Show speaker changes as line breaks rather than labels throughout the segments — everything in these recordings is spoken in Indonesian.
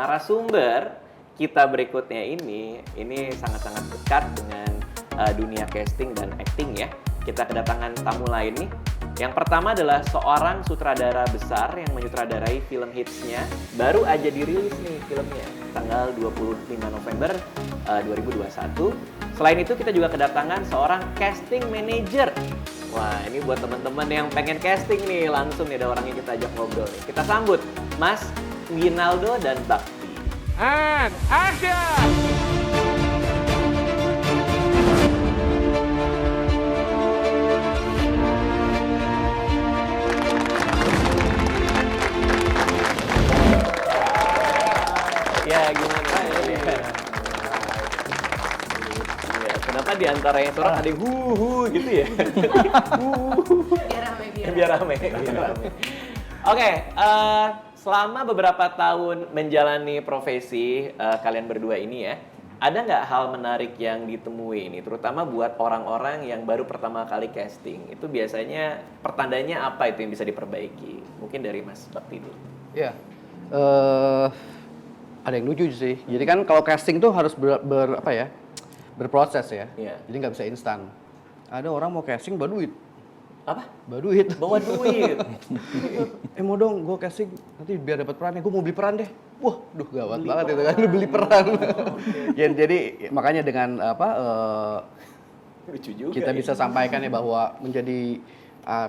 narasumber kita berikutnya ini sangat-sangat dekat dengan dunia casting dan acting ya. Kita kedatangan tamu lain nih. Yang pertama adalah seorang sutradara besar yang menyutradarai film hitsnya. Baru aja dirilis nih filmnya, tanggal 25 November 2021. Selain itu kita juga kedatangan seorang casting manager. Wah, ini buat teman-teman yang pengen casting nih, langsung nih ada orang yang kita ajak ngobrol nih. Kita sambut Mas Winaldo dan Bakti.
And action!
Ya, gimana ya? Ya, kenapa di antara yang suara ada yang hu gitu ya? Biar rame. Oke, selama beberapa tahun menjalani profesi kalian berdua ini ya, ada nggak hal menarik yang ditemui ini, terutama buat orang-orang yang baru pertama kali casting? Itu biasanya pertandanya apa itu yang bisa diperbaiki? Mungkin dari Mas Bakti dulu.
Ya, ada yang lucu sih. Jadi kan kalau casting tuh harus berproses ya.
Iya.
Jadi nggak bisa instan. Ada orang mau casting bawa duit.
Apa?
Bawa duit.
Bawa duit.
Mau dong gue casting nanti biar dapat perannya. Gue mau beli peran deh. Wah, gawat banget itu kan. Lu beli peran. Ya, jadi makanya dengan
Lucu juga.
kita bisa sampaikan ya bahwa menjadi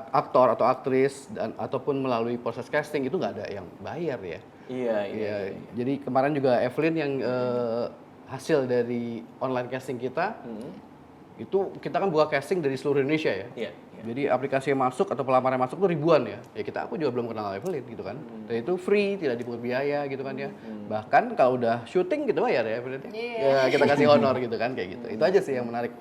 aktor atau aktris dan ataupun melalui proses casting itu nggak ada yang bayar ya.
Iya.
Jadi kemarin juga Evelyn yang hasil dari online casting kita itu kita kan buka casting dari seluruh Indonesia ya.
Iya.
Jadi aplikasi yang masuk atau pelamar yang masuk tuh ribuan ya. Aku juga belum kenal Evelyn gitu kan. Dan itu free, tidak dipungut biaya gitu kan ya. Bahkan kalau udah syuting gitu bayar ya Evelyn. Ya, kita kasih honor gitu kan kayak gitu. Itu aja sih yang menarik.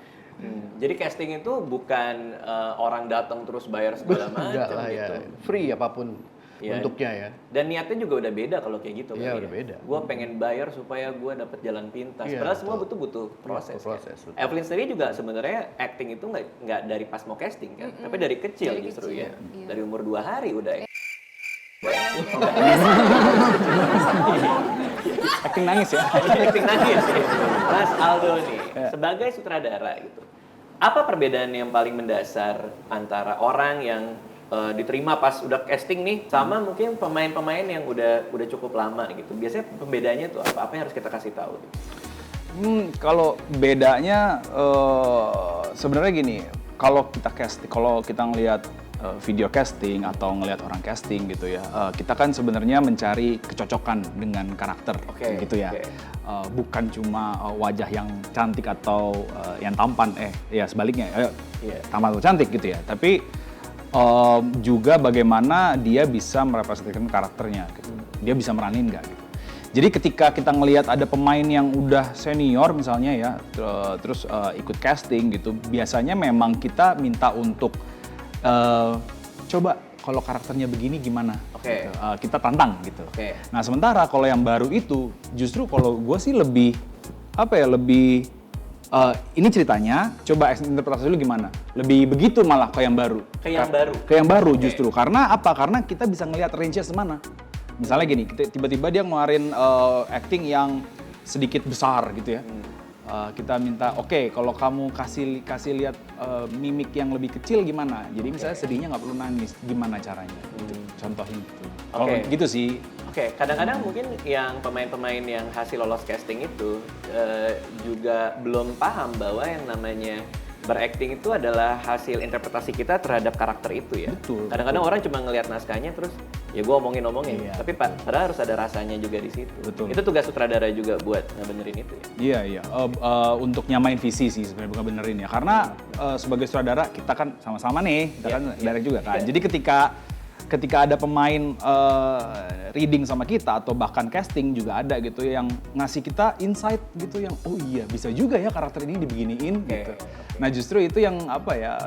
Jadi casting itu bukan orang datang terus bayar segala
Enggak
macam
lah
gitu.
ya. Free apapun
Iya.
bentuknya ya.
Dan niatnya juga udah beda kalau kayak gitu.
Iya,
kan
udah beda.
Gue pengen bayar supaya gue dapet jalan pintas.
Iya,
Padahal semua
betul.
butuh proses.
proses,
Kan?
betul.
Evelyn sendiri juga sebenarnya acting itu nggak dari pas mau casting kan, tapi dari kecil
Dari
justru
kecil,
ya.
iya.
Dari umur 2 hari udah.
Acting nangis ya.
Acting nangis ya. Mas Aldo nih, sebagai sutradara gitu. Apa perbedaan yang paling mendasar antara orang yang diterima pas udah casting nih sama mungkin pemain-pemain yang udah cukup lama gitu. Biasanya pembedanya tuh apa? Apa yang harus kita kasih tahu?
Kalau bedanya sebenarnya gini, kalau kita ngelihat video casting atau ngelihat orang casting gitu ya, kita kan sebenarnya mencari kecocokan dengan karakter gitu ya. Bukan cuma wajah yang cantik atau yang tampan, ya sebaliknya, tampan atau cantik gitu ya. Tapi juga bagaimana dia bisa merepresentasikan karakternya gitu. Dia bisa meranin nggak gitu. Jadi ketika kita ngelihat ada pemain yang udah senior misalnya ya, terus ikut casting gitu, biasanya memang kita minta untuk coba kalau karakternya begini gimana? Gitu. Kita tantang gitu. Nah sementara kalau yang baru itu, justru kalau gue sih lebih ini ceritanya, coba interpretasi dulu gimana? Lebih begitu malah ke yang baru. Ke yang baru justru. Karena apa? Karena kita bisa ngelihat range-nya semana. Misalnya gini, tiba-tiba dia ngeluarin acting yang sedikit besar gitu ya. Kita minta, kalau kamu kasih lihat mimik yang lebih kecil gimana? Jadi misalnya sedihnya nggak perlu nangis, gimana caranya? Gitu. Contohin gitu. Kalau gitu sih.
Kadang-kadang mungkin yang pemain-pemain yang hasil lolos casting itu juga belum paham bahwa yang namanya berakting itu adalah hasil interpretasi kita terhadap karakter itu ya.
Betul.
Kadang-kadang orang cuma ngelihat naskahnya terus ya gue omongin, tapi padahal harus ada rasanya juga di situ.
Betul.
Itu tugas sutradara juga buat ngebenerin itu ya.
Iya. Untuk nyamain visi sih sebenarnya, bukan benerin ya. Karena sebagai sutradara kita kan sama-sama nih, kita kan direct juga kan. Jadi ketika ada pemain reading sama kita atau bahkan casting juga ada gitu yang ngasih kita insight gitu yang oh iya bisa juga ya karakter ini dibeginiin gitu. Nah justru itu yang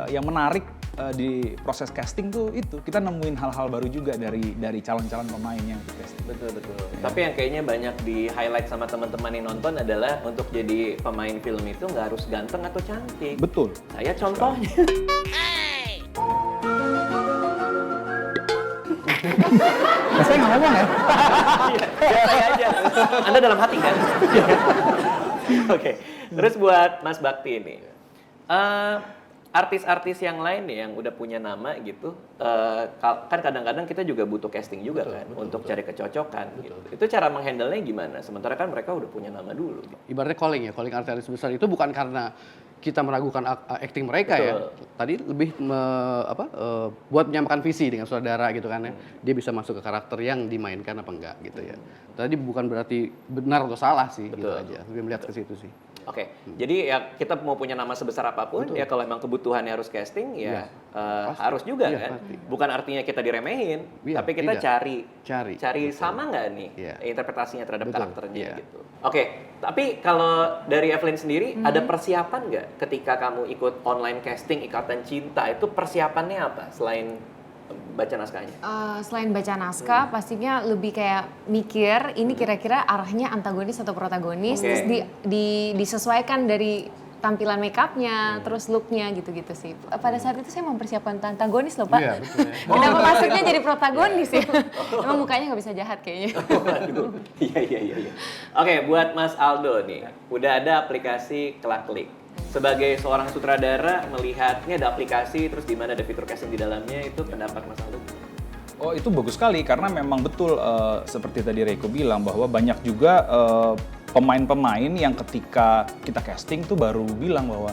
yang menarik di proses casting tuh itu kita nemuin hal-hal baru juga dari calon-calon pemain yang di casting.
Betul. Tapi yang kayaknya banyak di highlight sama teman-teman yang nonton adalah untuk jadi pemain film itu nggak harus ganteng atau cantik.
Betul.
Saya contohnya.
Saya nggak ngomong ya.
Biar saya aja. Anda dalam hati kan? Oke. Terus buat Mas Bakti ini, artis-artis yang lain nih yang udah punya nama gitu, kan kadang-kadang kita juga butuh casting juga kan untuk cari kecocokan gitu. Itu cara menghandle-nya gimana? Sementara kan mereka udah punya nama dulu. Gitu.
Ibaratnya calling artis besar itu bukan karena kita meragukan acting mereka ya. Tadi lebih buat menyamakan visi dengan saudara gitu kan ya. Dia bisa masuk ke karakter yang dimainkan apa enggak gitu ya. Tadi bukan berarti benar atau salah sih gitu aja. Lebih melihat ke situ sih.
Oke, jadi ya kita mau punya nama sebesar apapun, ya kalau emang kebutuhannya harus casting, ya harus juga kan.
Pasti.
Bukan artinya kita diremehin,
Iya,
tapi kita
Cari.
cari sama nggak nih interpretasinya terhadap
Betul.
karakternya
Iya.
gitu. Oke, tapi kalau dari Evelyn sendiri, ada persiapan nggak ketika kamu ikut online casting Ikatan Cinta, itu persiapannya apa selain baca naskahnya?
Selain baca naskah, pastinya lebih kayak mikir ini kira-kira arahnya antagonis atau protagonis,
Oke.
terus disesuaikan dari tampilan makeupnya, terus looknya gitu-gitu sih. Pada saat itu saya mempersiapkan antagonis loh Pak.
Iya, betul ya.
Kenapa masuknya jadi protagonis ya? Emang mukanya nggak bisa jahat kayaknya.
Waduh, iya. Oke, buat Mas Aldo nih, udah ada aplikasi Kelaklik. Sebagai seorang sutradara melihat ini ada aplikasi, terus di mana ada fitur casting di dalamnya, itu pendapat Mas Aldo gimana?
Oh itu bagus sekali karena memang betul seperti tadi Reiko bilang bahwa banyak juga pemain-pemain yang ketika kita casting tuh baru bilang bahwa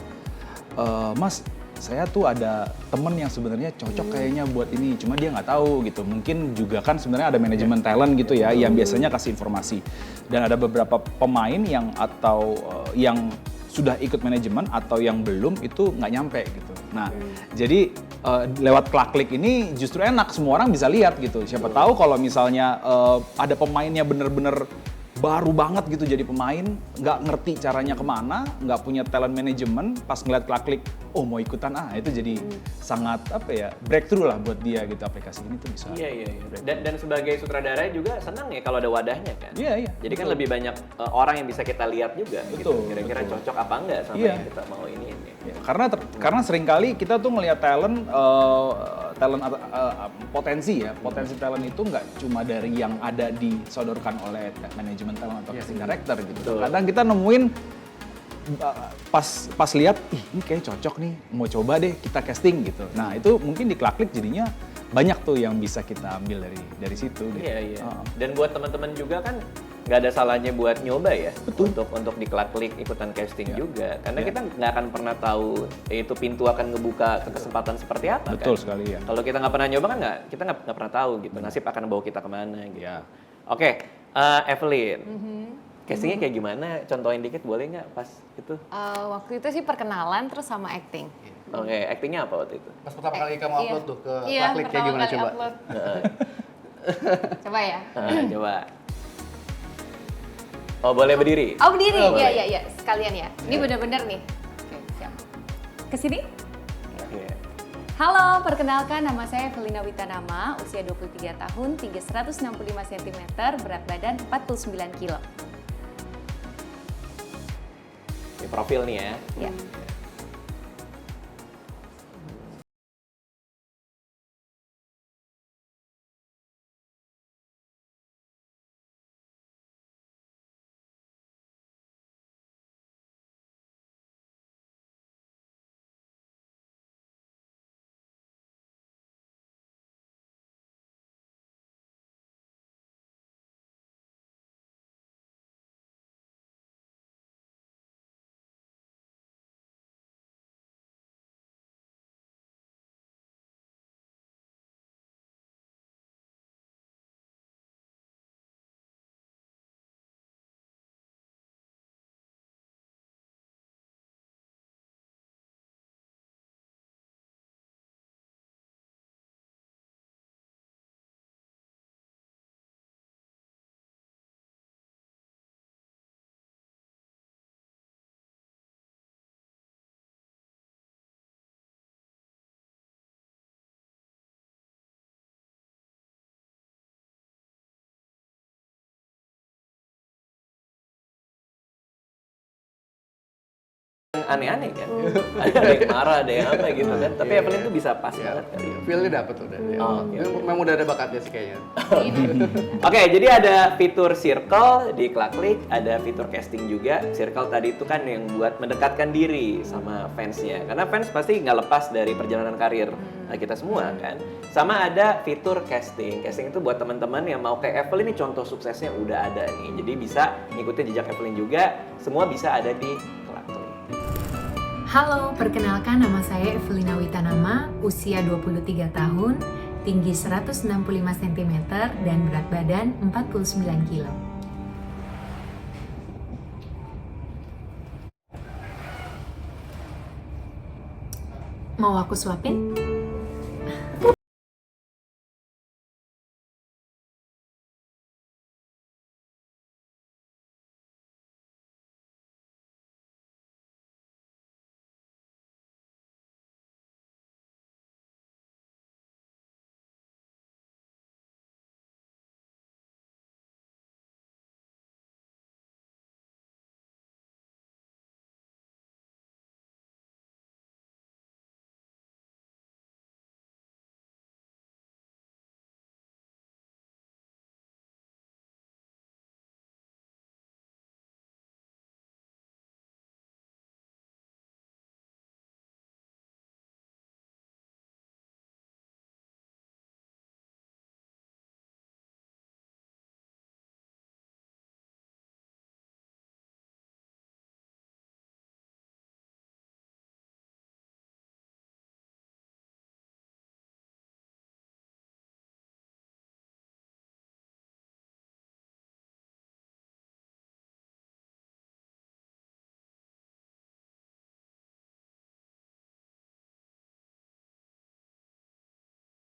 Mas saya tuh ada temen yang sebenarnya cocok kayaknya buat ini, cuma dia nggak tahu gitu. Mungkin juga kan sebenarnya ada manajemen talent gitu ya yang biasanya kasih informasi. Dan ada beberapa pemain yang yang sudah ikut manajemen atau yang belum itu nggak nyampe gitu. Nah, jadi lewat Kelaklik ini justru enak, semua orang bisa lihat gitu. Siapa tahu kalau misalnya ada pemainnya bener-bener baru banget gitu jadi pemain, nggak ngerti caranya kemana, nggak punya talent management, pas ngeliat Kelaklik, oh mau ikutan itu jadi sangat breakthrough lah buat dia gitu, aplikasi ini tuh bisa.
Iya. Dan sebagai sutradara juga senang ya kalau ada wadahnya kan.
Iya.
Jadi kan lebih banyak orang yang bisa kita lihat juga gitu.
Betul,
Kira-kira cocok apa enggak sama
Iya.
yang kita mau ini.
Ya, karena seringkali kita tuh ngelihat talent potensi talent itu nggak cuma dari yang ada disodorkan oleh manajemen talent atau casting director gitu.
Betul.
Kadang kita nemuin pas lihat, ini kayak cocok nih, mau coba deh kita casting gitu. Nah itu mungkin di Kelaklik jadinya banyak tuh yang bisa kita ambil dari situ. Gitu.
Iya. Dan buat teman-teman juga kan nggak ada salahnya buat nyoba ya.
Betul.
Untuk di Kelaklik ikutan casting
Iya.
juga. Karena
Iya.
kita nggak akan pernah tahu itu pintu akan ngebuka ke kesempatan seperti apa
Betul
kan.
sekali ya.
Kalau kita nggak pernah nyoba kan kita nggak pernah tahu gitu. Nasib akan bawa kita kemana gitu.
Ya.
Oke, Evelyn. Castingnya kayak gimana? Contohin dikit boleh nggak pas itu?
Waktu itu sih perkenalan terus sama acting.
Oke, actingnya apa waktu itu?
Pas pertama kali kamu
Iya.
upload tuh ke
Iya,
Kelaklik kayak
pertama
gimana
kali
coba?
upload. Coba ya.
Coba. Oh, boleh berdiri?
Oh berdiri,
Oh, boleh.
iya, sekalian ya. Ini bener-bener nih. Oke, siap. Kesini?
Oke.
Halo, perkenalkan nama saya Evelina Witanama, usia 23 tahun, tinggi 165 cm, berat badan 49 kilo.
Ini profil nih ya.
Ya.
yang aneh-aneh kan. Ada yang marah, ada yang apa gitu kan. Tapi Evelyn tuh bisa pas banget kali.
Feel-nya dapet udah.
Oke.
Memang udah ada bakatnya sih kayaknya.
Oke, jadi ada fitur circle di Klik, ada fitur casting juga. Circle tadi itu kan yang buat mendekatkan diri sama fansnya. Karena fans pasti nggak lepas dari perjalanan karir kita semua kan. Sama ada fitur casting. Casting itu buat teman-teman yang mau kayak Evelyn, ini contoh suksesnya udah ada nih. Jadi bisa ngikutin jejak Evelyn juga. Semua bisa ada di Klik.
Halo, perkenalkan nama saya Evelina Witanama, usia 23 tahun, tinggi 165 cm, dan berat badan 49 kg. Mau aku suapin?